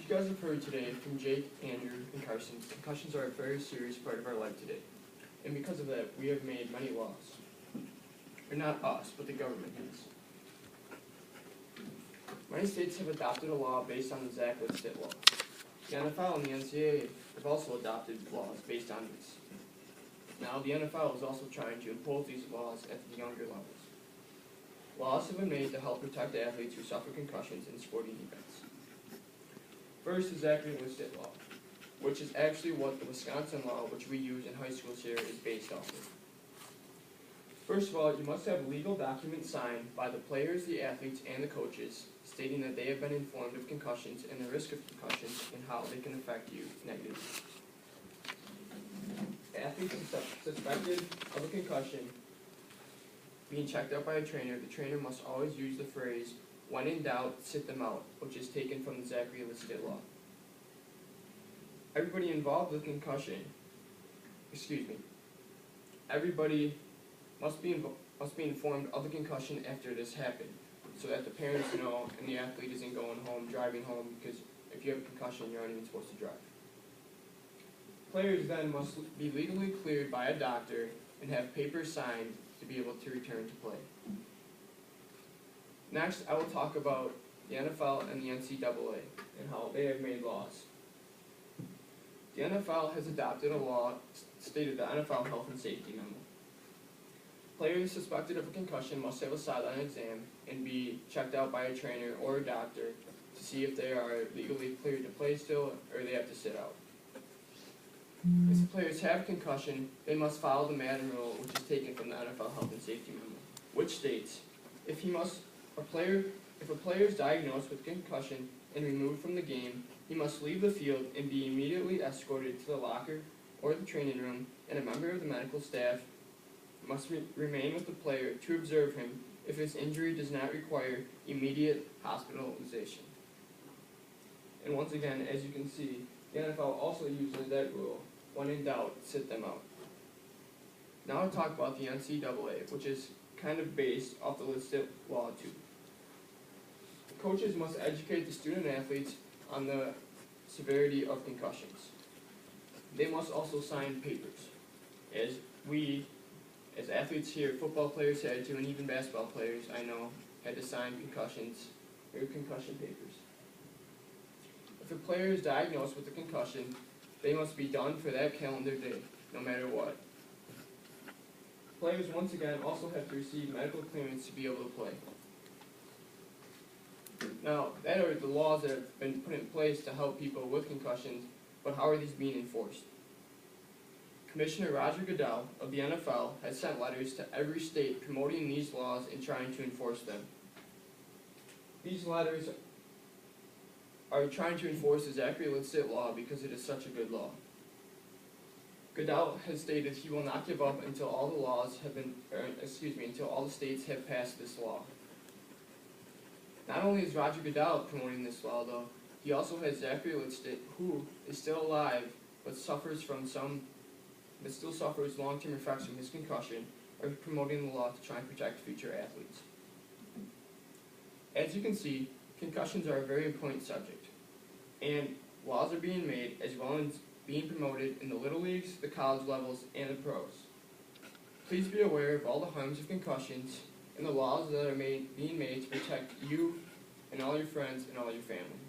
you guys have heard today from Jake, Andrew, and Carson, concussions are a very serious part of our life today. And because of that, we have made many laws. Or not us, but the government has. Many states have adopted a law based on the Zach Litt law. The NFL and the NCAA have also adopted laws based on this. Now, the NFL is also trying to impose these laws at the younger levels. Laws have been made to help protect athletes who suffer concussions in sporting events. First, the Zach Litt law, which is actually what the Wisconsin law, which we use in high schools here, is based off of. First of all, you must have legal documents signed by the players, the athletes, and the coaches, stating that they have been informed of concussions and the risk of concussions and how they can affect you negatively. Athletes suspected of a concussion being checked out by a trainer, the trainer must always use the phrase, "When in doubt, sit them out," which is taken from the Zach Litt law. Everybody involved with concussion, everybody must be informed of the concussion after this happened, so that the parents know and the athlete isn't driving home, because if you have a concussion, you're not even supposed to drive. Players then must be legally cleared by a doctor and have papers signed to be able to return to play. Next, I will talk about the NFL and the NCAA and how they have made laws. The NFL has adopted a law stated the NFL Health and Safety Memo. Players suspected of a concussion must have a sideline exam and be checked out by a trainer or a doctor to see if they are legally cleared to play still or they have to sit out. If the players have concussion, they must follow the Madden rule, which is taken from the NFL Health and Safety Memo, which states, if a player is diagnosed with concussion and removed from the game, he must leave the field and be immediately escorted to the locker or the training room, and a member of the medical staff must remain with the player to observe him if his injury does not require immediate hospitalization. And once again, as you can see, the NFL also uses that rule. When in doubt, sit them out. Now I'll talk about the NCAA, which is kind of based off the Litt law too. Coaches must educate the student athletes on the severity of concussions. They must also sign papers, as we, as athletes here, football players had to, and even basketball players, I know, had to sign concussion papers. If a player is diagnosed with a concussion, they must be done for that calendar day, no matter what. Players, once again, also have to receive medical clearance to be able to play. Now, that are the laws that have been put in place to help people with concussions, but how are these being enforced? Commissioner Roger Goodell of the NFL has sent letters to every state promoting these laws and trying to enforce them. These letters are trying to enforce the Zach Litt law because it is such a good law. Goodell has stated he will not give up until all the states have passed this law. Not only is Roger Goodell promoting this law, though, he also has Zach Litt, who is still alive but still suffers long-term effects from his concussion, are promoting the law to try and protect future athletes. As you can see, concussions are a very important subject, and laws are being made as well as being promoted in the little leagues, the college levels, and the pros. Please be aware of all the harms of concussions and the laws that are being made to protect you and all your friends and all your family.